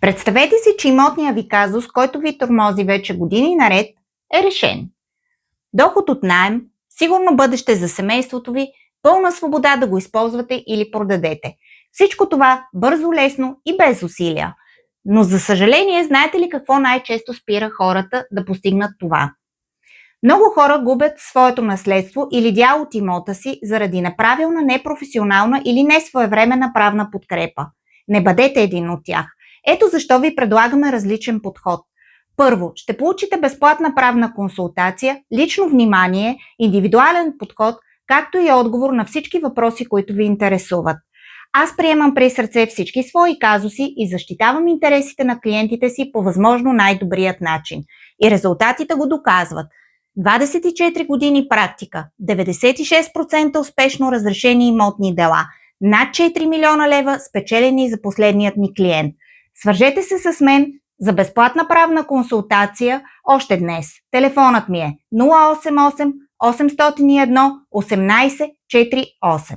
Представете си, че имотният ви казус, който ви тормози вече години наред, е решен. Доход от наем, сигурно бъдеще за семейството ви, пълна свобода да го използвате или продадете. Всичко това бързо, лесно и без усилия. Но за съжаление, знаете ли какво най-често спира хората да постигнат това? Много хора губят своето наследство или дял от имота си заради неправилна, непрофесионална или несвоевременна правна подкрепа. Не бъдете един от тях. Ето защо ви предлагаме различен подход. Първо, ще получите безплатна правна консултация, лично внимание, индивидуален подход, както и отговор на всички въпроси, които ви интересуват. Аз приемам при сърце всички свои казуси и защитавам интересите на клиентите си по възможно най-добрият начин. И резултатите го доказват. 24 години практика, 96% успешно разрешени имотни дела, над 4 милиона лева спечелени за последният ни клиент. Свържете се с мен за безплатна правна консултация още днес. Телефонът ми е 088 801 1848.